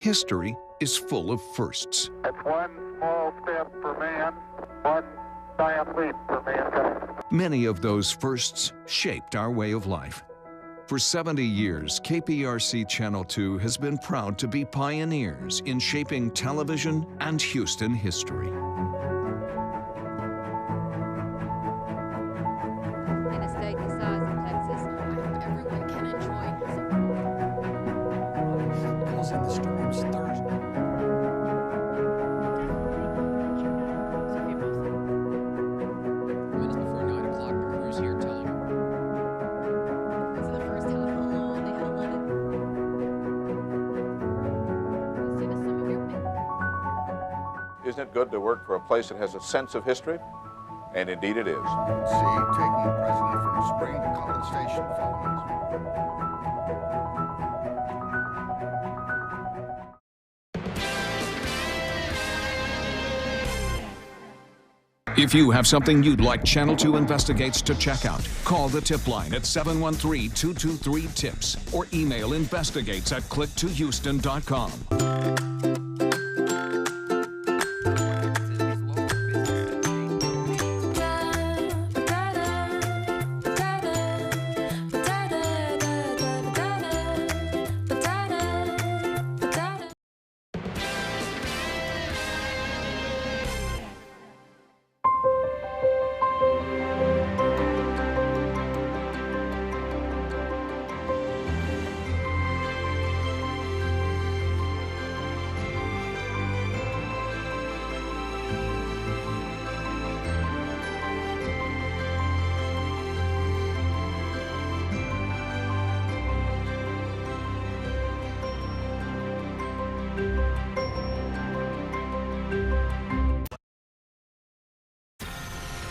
History is full of firsts. It's one small step for man, one giant leap for mankind. Many of those firsts shaped our way of life. For 70 years, KPRC Channel 2 has been proud to be pioneers in shaping television and Houston history. In a state the size of Texas, I hope everyone can enjoy. Causing the storms Thursday. Minutes before 9 o'clock, the crew's here telling her. This is the first time in a long they haven't let it. Send us some of your pictures. Isn't it good to work for a place that has a sense of history? And indeed it is. See, taking the president from Spring to College Station following. If you have something you'd like Channel 2 Investigates to check out, call the tip line at 713-223-TIPS or email investigates@click2houston.com.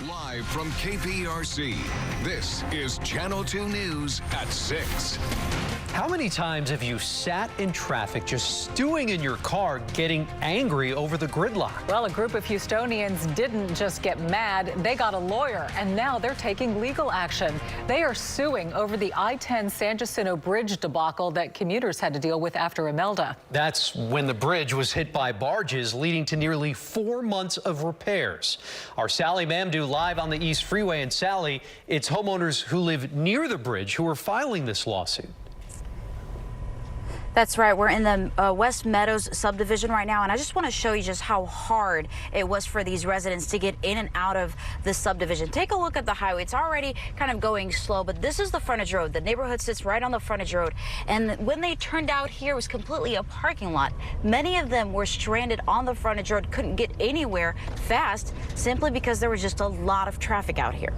Live from KPRC, this is Channel 2 News at 6. How many times have you sat in traffic just stewing in your car, getting angry over the gridlock? Well, a group of Houstonians didn't just get mad, they got a lawyer, and now they're taking legal action. They are suing over the I-10 San Jacinto Bridge debacle that commuters had to deal with after Imelda. That's when the bridge was hit by barges, leading to nearly 4 months of repairs. Our Sally Mamdou live on the East Freeway. And Sally, it's homeowners who live near the bridge who are filing this lawsuit. That's right. We're in the West Meadows subdivision right now, and I just want to show you just how hard it was for these residents to get in and out of the subdivision. Take a look at the highway. It's already kind of going slow, but this is the frontage road. The neighborhood sits right on the frontage road, and when they turned out here, it was completely a parking lot. Many of them were stranded on the frontage road, couldn't get anywhere fast simply because there was just a lot of traffic out here.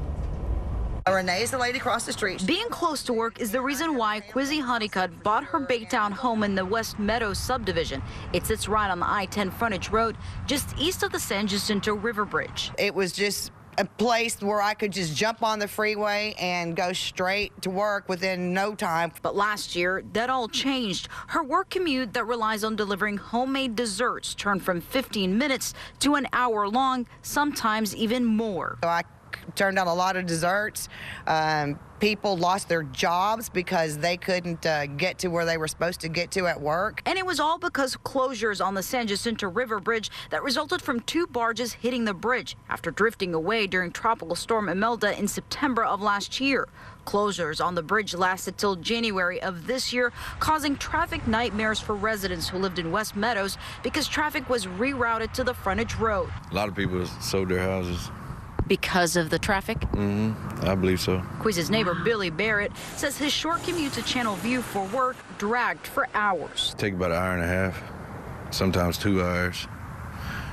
Renee is the lady across the street. Being close to work is the reason why Quizzy Honeycutt bought her Baytown home in the West Meadows subdivision. It sits right on the I-10 frontage road, just east of the San Jacinto River Bridge. It was just a place where I could just jump on the freeway and go straight to work within no time. But last year, that all changed. Her work commute that relies on delivering homemade desserts turned from 15 minutes to an hour long, sometimes even more. So I turned down a lot of desserts. People lost their jobs because they couldn't get to where they were supposed to get to at work. And it was all because closures on the San Jacinto River Bridge that resulted from 2 barges hitting the bridge after drifting away during Tropical Storm Imelda in September of last year. Closures on the bridge lasted till January of this year, causing traffic nightmares for residents who lived in West Meadows because traffic was rerouted to the frontage road. A lot of people sold their houses. Because of the traffic? I believe so. Quiz's neighbor Billy Barrett says his short commute to Channel View for work dragged for hours. Take about an hour and a half, sometimes 2 hours,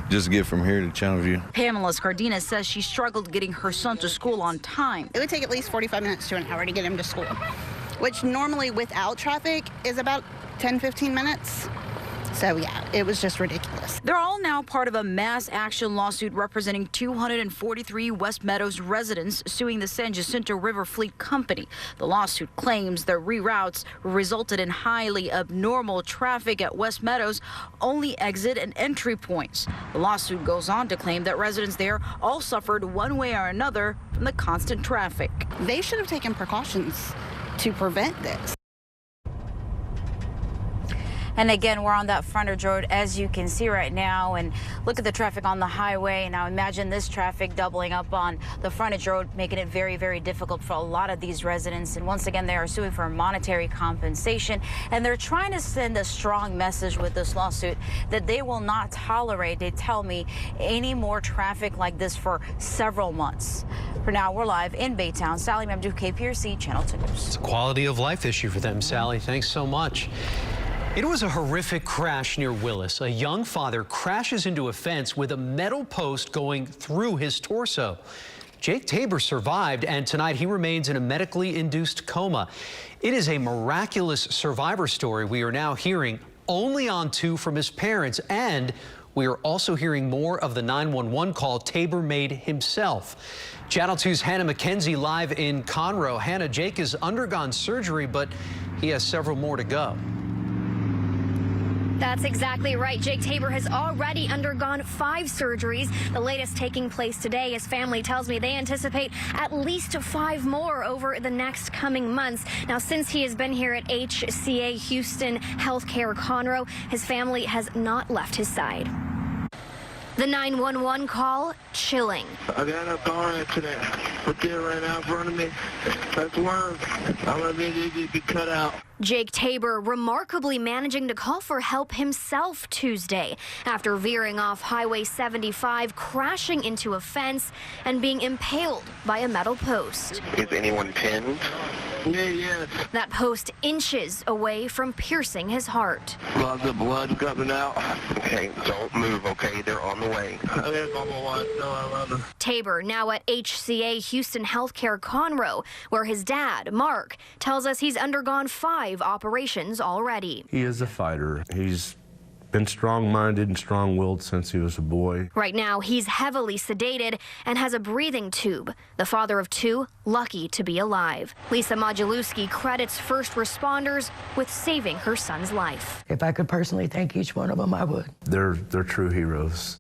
just to get from here to Channel View. Pamela Scardina says she struggled getting her son to school on time. It would take at least 45 minutes to an hour to get him to school, which normally without traffic is about 10-15 minutes. So yeah, it was just ridiculous. They're all now part of a mass action lawsuit representing 243 West Meadows residents suing the San Jacinto River Fleet Company. The lawsuit claims the reroutes resulted in highly abnormal traffic at West Meadows' only exit and entry points. The lawsuit goes on to claim that residents there all suffered one way or another from the constant traffic. They should have taken precautions to prevent this. And again, we're on that frontage road, as you can see right now, and look at the traffic on the highway. Now imagine this traffic doubling up on the frontage road, making it very, very difficult for a lot of these residents. And once again, they are suing for monetary compensation, and they're trying to send a strong message with this lawsuit that they will not tolerate, they tell me, any more traffic like this for several months. For now, we're live in Baytown. Sally Mamdouh, KPRC, Channel 2 News. It's a quality of life issue for them, Sally. Thanks so much. It was a horrific crash near Willis. A young father crashes into a fence with a metal post going through his torso. Jake Tabor survived, and tonight he remains in a medically induced coma. It is a miraculous survivor story we are now hearing only on 2 from his parents, and we are also hearing more of the 911 call Tabor made himself. Channel 2's Hannah McKenzie live in Conroe. Hannah, Jake has undergone surgery, but he has several more to go. That's exactly right. Jake Tabor has already undergone 5 surgeries, the latest taking place today. His family tells me they anticipate at least 5 more over the next coming months. Now, since he has been here at HCA Houston Healthcare Conroe, his family has not left his side. The 911 call, chilling. I got a car accident. What's there right now in front of me? That's worse. I'm going to be cut out. Jake Tabor remarkably managing to call for help himself Tuesday after veering off Highway 75, crashing into a fence and being impaled by a metal post. Is anyone pinned? Yeah. That post inches away from piercing his heart. Lots of blood coming out. Okay, don't move, okay? They're on the way. Okay, Mama, Tabor now at HCA Houston Healthcare Conroe, where his dad, Mark, tells us he's undergone 5 operations already. He is a fighter. He's been strong-minded and strong-willed since he was a boy. Right now, he's heavily sedated and has a breathing tube. The father of 2, lucky to be alive. Lisa Modulewski credits first responders with saving her son's life. If I could personally thank each one of them, I would. They're true heroes.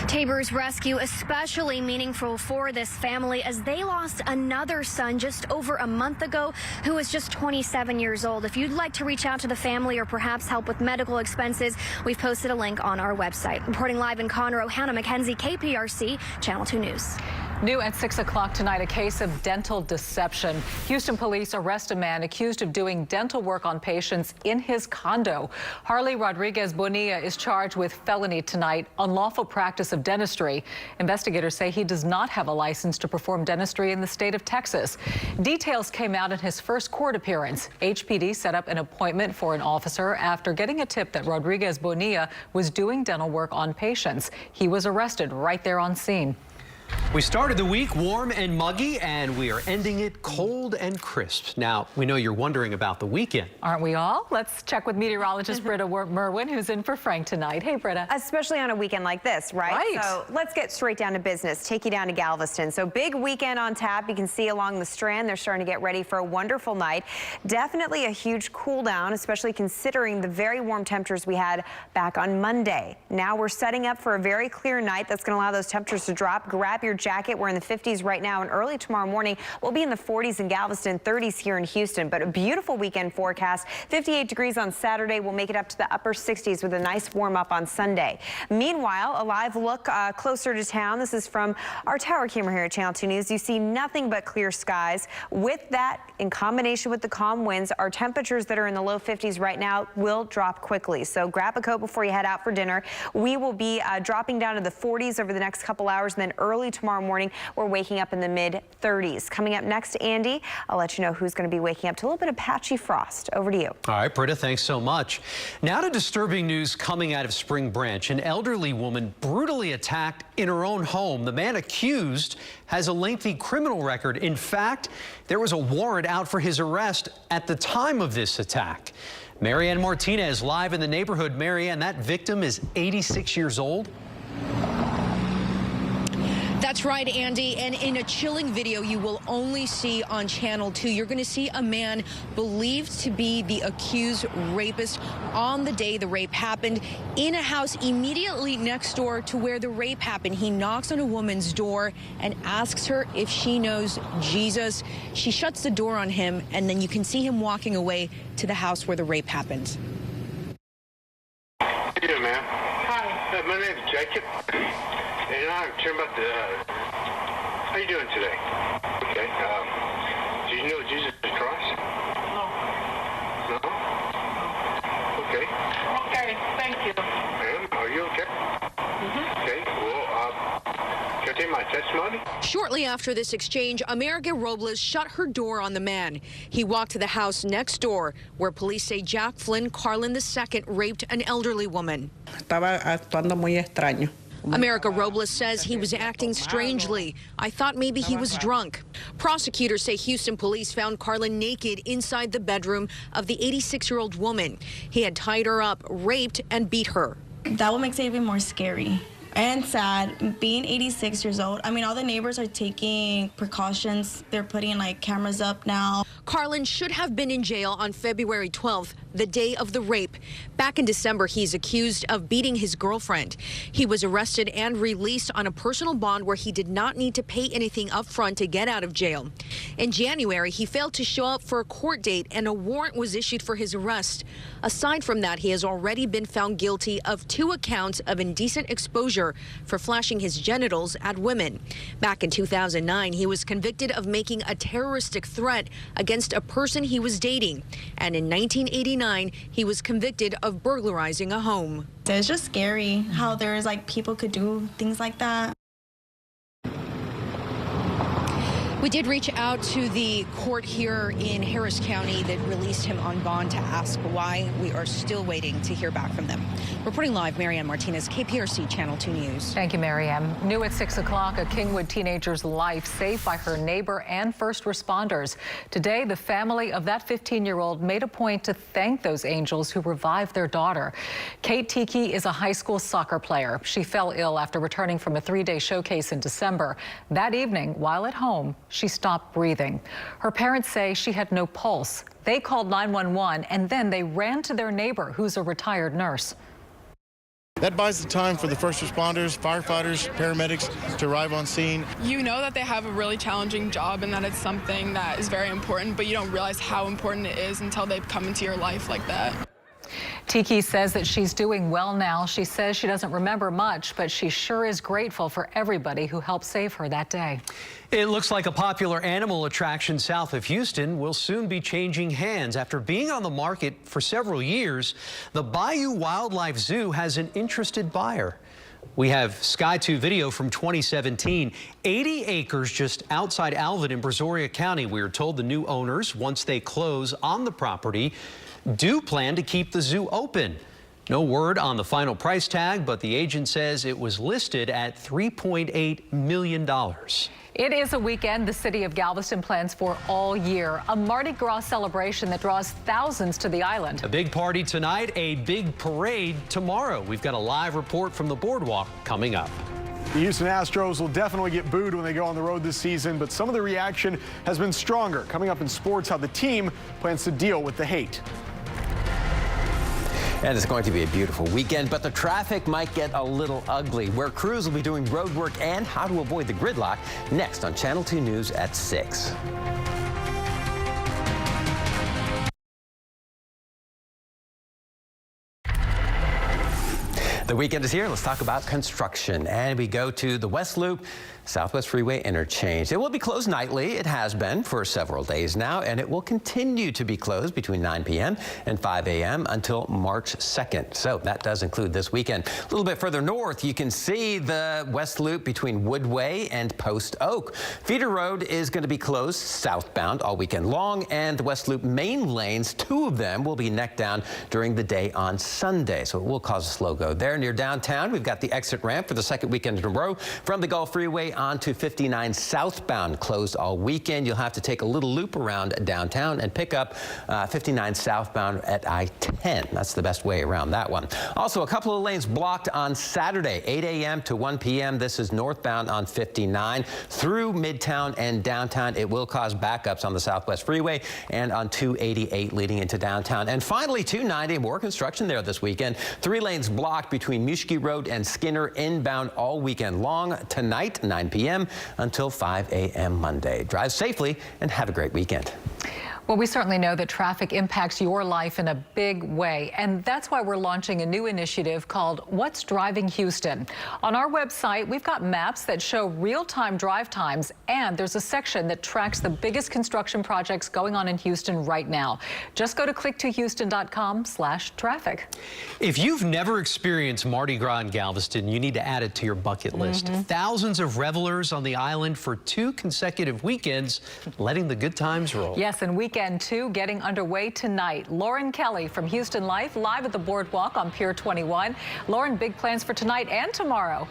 Tabor's rescue especially meaningful for this family as they lost another son just over a month ago who was just 27 years old. If you'd like to reach out to the family or perhaps help with medical expenses, we've posted a link on our website. Reporting live in Conroe, Hannah McKenzie, KPRC, Channel 2 News. New at 6 o'clock tonight, a case of dental deception. Houston police arrest a man accused of doing dental work on patients in his condo. Harley Rodriguez Bonilla is charged with felony tonight, unlawful practice of dentistry. Investigators say he does not have a license to perform dentistry in the state of Texas. Details came out in his first court appearance. HPD set up an appointment for an officer after getting a tip that Rodriguez Bonilla was doing dental work on patients. He was arrested right there on scene. We started the week warm and muggy, and we are ending it cold and crisp. Now, we know you're wondering about the weekend. Aren't we all? Let's check with meteorologist Britta Merwin, who's in for Frank tonight. Hey, Britta. Especially on a weekend like this, right? So let's get straight down to business. Take you down to Galveston. So big weekend on tap. You can see along the Strand, they're starting to get ready for a wonderful night. Definitely a huge cool down, especially considering the very warm temperatures we had back on Monday. Now we're setting up for a very clear night that's going to allow those temperatures to drop. Grab your jacket. We're in the 50s right now, and early tomorrow morning we'll be in the 40s in Galveston, 30s here in Houston. But a beautiful weekend forecast. 58 degrees on Saturday. We'll make it up to the upper 60s with a nice warm up on Sunday. Meanwhile, a live look closer to town. This is from our tower camera here at Channel 2 News. You see nothing but clear skies. With that, in combination with the calm winds, our temperatures that are in the low 50s right now will drop quickly. So grab a coat before you head out for dinner. We will be dropping down to the 40s over the next couple hours, and then early tomorrow morning, we're waking up in the mid-30s. Coming up next, Andy, I'll let you know who's going to be waking up to a little bit of patchy frost. Over to you. All right, Britta, thanks so much. Now to disturbing news coming out of Spring Branch. An elderly woman brutally attacked in her own home. The man accused has a lengthy criminal record. In fact, there was a warrant out for his arrest at the time of this attack. Marianne Martinez live in the neighborhood. Marianne, that victim is 86 years old. That's right, Andy. And in a chilling video you will only see on Channel 2, you're going to see a man believed to be the accused rapist on the day the rape happened in a house immediately next door to where the rape happened. He knocks on a woman's door and asks her if she knows Jesus. She shuts the door on him, and then you can see him walking away to the house where the rape happened. How you doing, ma'am? Hi. My name's Jacob. And I'm concerned about the, how you doing today? Okay, do you know Jesus Christ? No. No? Okay. Okay, thank you. Ma'am, are you okay? Mm-hmm. Okay, well, can I take my testimony? Shortly after this exchange, America Robles shut her door on the man. He walked to the house next door, where police say Jack Flynn Carlin II raped an elderly woman. Estaba actuando muy extraño. America Robles says he was acting strangely. I thought maybe he was drunk. Prosecutors say Houston police found Carlin naked inside the bedroom of the 86-year-old woman. He had tied her up, raped, and beat her. That what makes it even more scary and sad. Being 86 years old, I mean, all the neighbors are taking precautions. They're putting like cameras up now. Carlin should have been in jail on February 12th, the day of the rape. Back in December, he's accused of beating his girlfriend. He was arrested and released on a personal bond where he did not need to pay anything up front to get out of jail. In January, he failed to show up for a court date and a warrant was issued for his arrest. Aside from that, he has already been found guilty of 2 accounts of indecent exposure for flashing his genitals at women. Back in 2009, he was convicted of making a terroristic threat against a person he was dating. And in 1989, he was convicted of burglarizing a home. It's just scary how there's like people could do things like that. We did reach out to the court here in Harris County that released him on bond to ask why. We are still waiting to hear back from them. Reporting live, Marianne Martinez, KPRC Channel 2 News. Thank you, Marianne. New at 6 o'clock, a Kingwood teenager's life saved by her neighbor and first responders. Today, the family of that 15-year-old made a point to thank those angels who revived their daughter. Kate Tiki is a high school soccer player. She fell ill after returning from a 3-day showcase in December. That evening, while at home, she stopped breathing. Her parents say she had no pulse. They called 911 and then they ran to their neighbor, who's a retired nurse. That buys the time for the first responders, firefighters, paramedics to arrive on scene. You know that they have a really challenging job and that it's something that is very important, but you don't realize how important it is until they come into your life like that. Tiki says that she's doing well now. She says she doesn't remember much, but she sure is grateful for everybody who helped save her that day. It looks like a popular animal attraction south of Houston will soon be changing hands. After being on the market for several years, the Bayou Wildlife Zoo has an interested buyer. We have Sky 2 video from 2017. 80 acres just outside Alvin in Brazoria County. We are told the new owners, once they close on the property, do plan to keep the zoo open. No word on the final price tag, but the agent says it was listed at $3.8 million. It is a weekend the city of Galveston plans for all year. A Mardi Gras celebration that draws thousands to the island. A big party tonight, a big parade tomorrow. We've got a live report from the boardwalk coming up. The Houston Astros will definitely get booed when they go on the road this season, but some of the reaction has been stronger. Coming up in sports, how the team plans to deal with the hate. And it's going to be a beautiful weekend, but the traffic might get a little ugly. Where crews will be doing road work and how to avoid the gridlock next on Channel 2 News at 6. The weekend is here. Let's talk about construction. And we go to the West Loop Southwest Freeway interchange. It will be closed nightly. It has been for several days now, and it will continue to be closed between 9 p.m. and 5 a.m. until March 2nd. So that does include this weekend. A little bit further north, you can see the West Loop between Woodway and Post Oak. Feeder Road is going to be closed southbound all weekend long, and the West Loop main lanes, 2 of them will be necked down during the day on Sunday. So it will cause a slow go there. there near downtown. We've got the exit ramp for the second weekend in a row from the Gulf Freeway onto 59 southbound, closed all weekend. You'll have to take a little loop around downtown and pick up 59 southbound at I-10. That's the best way around that one. Also, a couple of lanes blocked on Saturday, 8 a.m. to 1 p.m. This is northbound on 59 through Midtown and downtown. It will cause backups on the Southwest Freeway and on 288 leading into downtown. And finally, 290, more construction there this weekend. 3 lanes blocked between Muschke Road and Skinner inbound all weekend long. Tonight, 9 p.m. until 5 a.m. Monday. Drive safely and have a great weekend. Well, we certainly know that traffic impacts your life in a big way, and that's why we're launching a new initiative called What's Driving Houston. On our website, we've got maps that show real-time drive times, and there's a section that tracks the biggest construction projects going on in Houston right now. Just go to click2houston.com/traffic. If you've never experienced Mardi Gras in Galveston, you need to add it to your bucket list. Thousands of revelers on the island for 2 consecutive weekends, letting the good times roll. Yes, and weekend 2 getting underway tonight. Lauren Kelly from Houston Life live at the boardwalk on Pier 21. Lauren, big plans for tonight and tomorrow.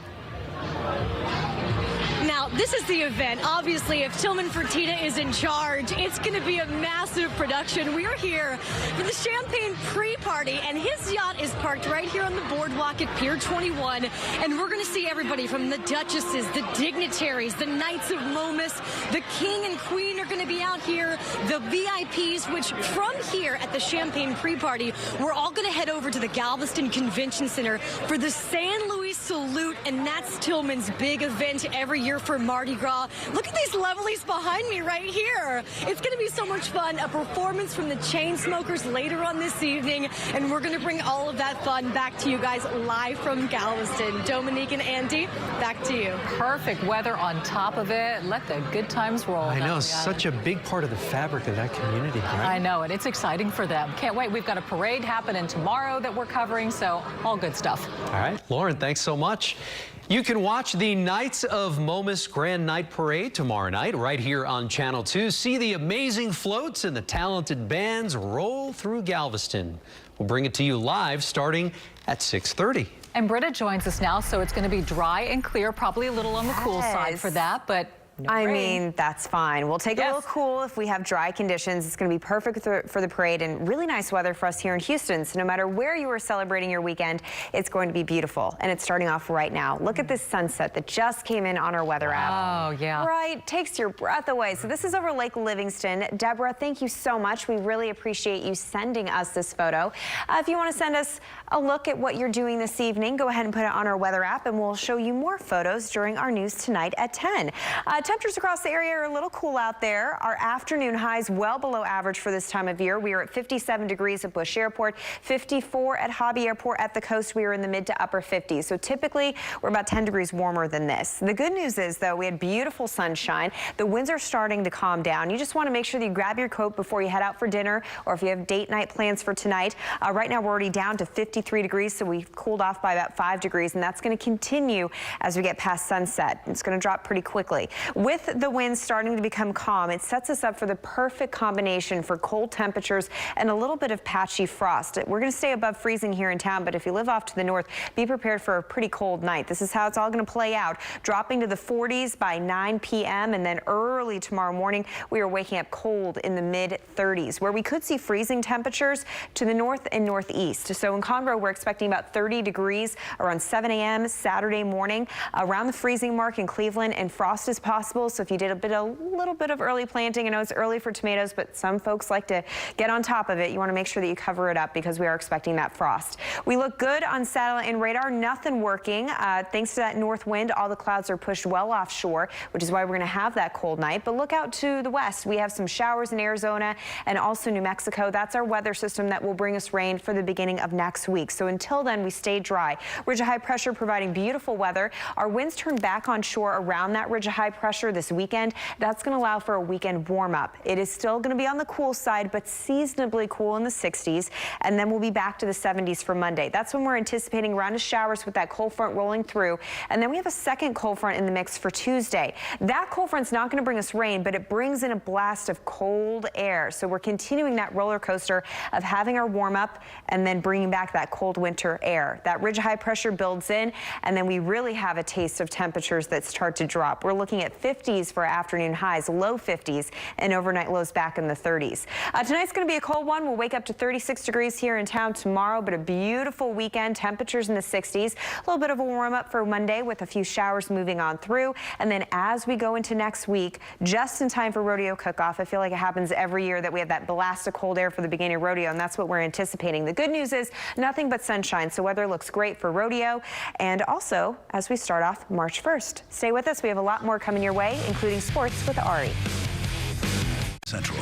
Now, this is the event. Obviously, if Tillman Fertitta is in charge, it's going to be a massive production. We are here for the Champagne pre-party, and his yacht is parked right here on the boardwalk at Pier 21. And we're going to see everybody from the duchesses, the dignitaries, the Knights of Momus, the King and Queen are going to be out here, the VIPs, which from here at the Champagne pre-party, we're all going to head over to the Galveston Convention Center for the San Luis Salute, and that's Tillman's big event every year for Mardi Gras. Look at these lovelies behind me right here. It's going to be so much fun. A performance from the Chainsmokers later on this evening, and we're going to bring all of that fun back to you guys live from Galveston. Dominique and Andy, back to you. Perfect weather on top of it. Let the good times roll. I know, such a big part of the fabric of that community, right? I know, and it's exciting for them. Can't wait. We've got a parade happening tomorrow that we're covering, so all good stuff. All right, Lauren, thanks so much. You can watch the Knights of Momus Grand Night Parade tomorrow night right here on Channel 2. See the amazing floats and the talented bands roll through Galveston. We'll bring it to you live starting at 6:30. And Britta joins us now, so it's going to be dry and clear, probably a little on the cool side for that, but no I rain. mean, that's fine. We'll take a little cool if we have dry conditions. It's going to be perfect for the parade and really nice weather for us here in Houston. So no matter where you are celebrating your weekend, it's going to be beautiful. And it's starting off right now. Look at this sunset that just came in on our weather app. Oh, yeah. Right. Takes your breath away. So this is over Lake Livingston. Deborah, thank you so much. We really appreciate you sending us this photo. If you want to send us a look at what you're doing this evening, go ahead and put it on our weather app, and we'll show you more photos during our news tonight at 10. Temperatures across the area are a little cool out there. Our afternoon highs well below average for this time of year. We are at 57 degrees at Bush Airport, 54 at Hobby Airport. At the coast, we are in the mid to upper 50s. So typically, we're about 10 degrees warmer than this. The good news is, though, we had beautiful sunshine. The winds are starting to calm down. You just want to make sure that you grab your coat before you head out for dinner, or if you have date night plans for tonight. Right now, we're already down to 53 degrees, so we've cooled off by about 5 degrees, and that's going to continue as we get past sunset. It's going to drop pretty quickly. With the winds starting to become calm, it sets us up for the perfect combination for cold temperatures and a little bit of patchy frost. We're going to stay above freezing here in town, but if you live off to the north, be prepared for a pretty cold night. This is how it's all going to play out, dropping to the 40s by 9 p.m. and then early tomorrow morning, we are waking up cold in the mid 30s, where we could see freezing temperatures to the north and northeast. So in Conroe, we're expecting about 30 degrees around 7 a.m. Saturday morning, around the freezing mark in Cleveland, and frost is possible. So if you did a little bit of early planting, I know it's early for tomatoes, but some folks like to get on top of it. You want to make sure that you cover it up because we are expecting that frost. We look good on satellite and radar, nothing working. Thanks to that north wind, all the clouds are pushed well offshore, which is why we're going to have that cold night. But look out to the west. We have some showers in Arizona and also New Mexico. That's our weather system that will bring us rain for the beginning of next week. So until then, we stay dry. Ridge of high pressure providing beautiful weather. Our winds turn back on shore around that ridge of high pressure pressure this weekend. That's going to allow for a weekend warm up. It is still going to be on the cool side, but seasonably cool in the 60s. And then we'll be back to the 70s for Monday. That's when we're anticipating a round of showers with that cold front rolling through. And then we have a second cold front in the mix for Tuesday. That cold front's not going to bring us rain, but it brings in a blast of cold air. So we're continuing that roller coaster of having our warm up and then bringing back that cold winter air. That ridge high pressure builds in, and then we really have a taste of temperatures that start to drop. We're looking at 50s for afternoon highs, low 50s, and overnight lows back in the 30s. Tonight's going to be a cold one. We'll wake up to 36 degrees here in town tomorrow, but a beautiful weekend. Temperatures in the 60s. A little bit of a warm up for Monday with a few showers moving on through. And then as we go into next week, just in time for rodeo cook-off, I feel like it happens every year that we have that blast of cold air for the beginning of rodeo, and that's what we're anticipating. The good news is nothing but sunshine, so weather looks great for rodeo. And also, as we start off March 1st. Stay with us. We have a lot more coming your way, including sports with Ari. Central.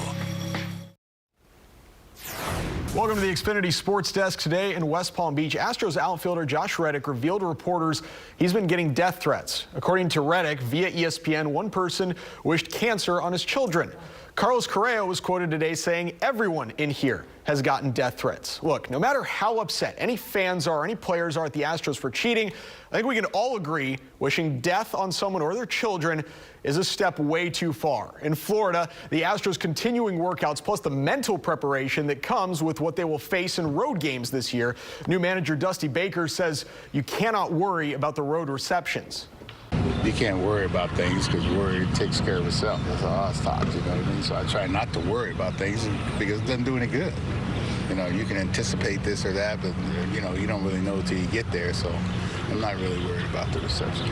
Welcome to the Xfinity Sports Desk. Today in West Palm Beach, Astros outfielder Josh Reddick revealed to reporters he's been getting death threats. According to Reddick, via ESPN, one person wished cancer on his children. Carlos Correa was quoted today saying everyone in here has gotten death threats. Look, no matter how upset any fans are, any players are at the Astros for cheating, I think we can all agree wishing death on someone or their children is a step way too far. In Florida, the Astros' continuing workouts plus the mental preparation that comes with what they will face in road games this year. New manager Dusty Baker says you cannot worry about the road receptions. You can't worry about things because worry takes care of itself. That's how I was taught, you know what I mean? So I try not to worry about things because it doesn't do any good. You know, you can anticipate this or that, but, you know, you don't really know until you get there. So I'm not really worried about the reception.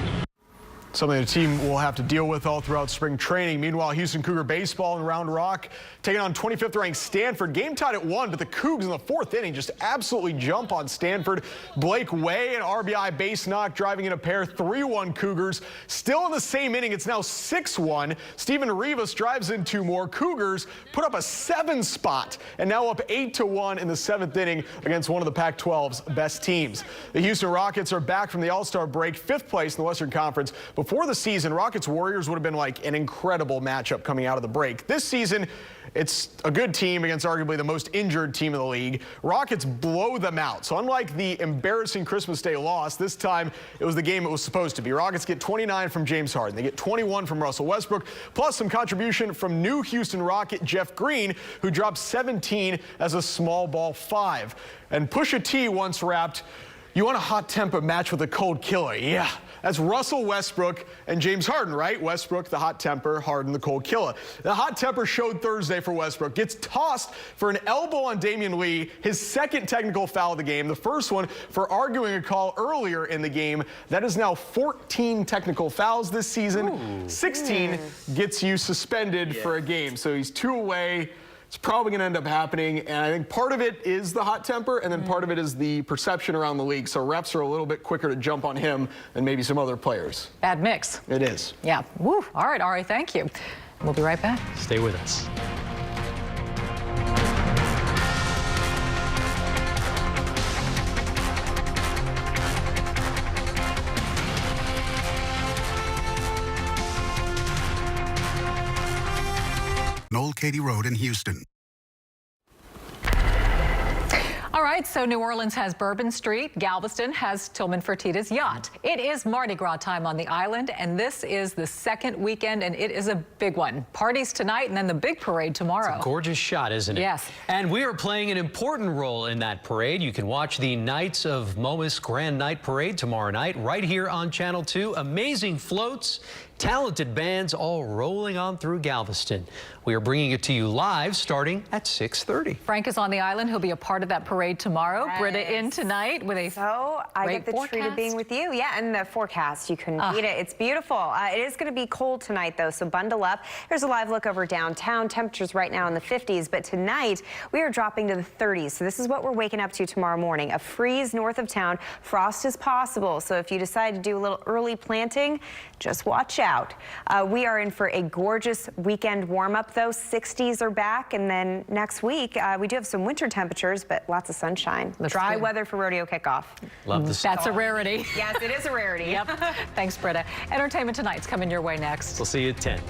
Something the team will have to deal with all throughout spring training. Meanwhile, Houston Cougar baseball in Round Rock taking on 25th ranked Stanford. Game tied at 1, but the Cougs in the 4th inning just absolutely jump on Stanford. Blake Way, an RBI base knock, driving in a pair. 3-1 Cougars. Still in the same inning, it's now 6-1. Steven Rivas drives in 2 more. Cougars put up a 7 spot and now up 8-1 in the 7th inning against one of the Pac-12's best teams. The Houston Rockets are back from the All-Star break, 5th place in the Western Conference. Before the season, Rockets-Warriors would have been like an incredible matchup coming out of the break. This season, it's a good team against arguably the most injured team in the league. Rockets blow them out. So unlike the embarrassing Christmas Day loss, this time it was the game it was supposed to be. Rockets get 29 from James Harden. They get 21 from Russell Westbrook, plus some contribution from new Houston Rocket Jeff Green, who dropped 17 as a small ball 5. And Pusha T once rapped, "You want a hot temper match with a cold killer?" Yeah. That's Russell Westbrook and James Harden, right? Westbrook, the hot temper, Harden, the cold killer. The hot temper showed Thursday for Westbrook. Gets tossed for an elbow on Damian Lee, his second technical foul of the game. The first one for arguing a call earlier in the game. That is now 14 technical fouls this season. Ooh. 16 gets you suspended for a game. So he's 2 away. It's probably going to end up happening, and I think part of it is the hot temper, and then part of it is the perception around the league. So refs are a little bit quicker to jump on him than maybe some other players. Bad mix. It is. Yeah. Woo. All right, Ari, thank you. We'll be right back. Stay with us. Noel Katy Road in Houston. All right, so New Orleans has Bourbon Street. Galveston has Tillman Fertitta's yacht. It is Mardi Gras time on the island, and this is the second weekend, and it is a big one. Parties tonight, and then the big parade tomorrow. It's a gorgeous shot, isn't it? Yes. And we are playing an important role in that parade. You can watch the Knights of Momus Grand Night Parade tomorrow night right here on Channel 2. Amazing floats, talented bands all rolling on through Galveston. We are bringing it to you live starting at 6:30. Frank is on the island. He'll be a part of that parade tomorrow. Yes. Britta in tonight with a I get the treat of being with you. Yeah, and the forecast, you couldn't beat it. It's beautiful. It is going to be cold tonight, though, so bundle up. Here's a live look over downtown. Temperatures right now in the 50s, but tonight we are dropping to the 30s. So this is what we're waking up to tomorrow morning. A freeze north of town. Frost is possible, so if you decide to do a little early planting, just watch out. out. We are in for a gorgeous weekend warm-up, though. 60s are back, and then next week we do have some winter temperatures, but lots of sunshine. Dry weather for rodeo kickoff. Love the That's a rarity. Yes, it is a rarity. Yep. Thanks, Britta. Entertainment Tonight's coming your way next. We'll see you at 10.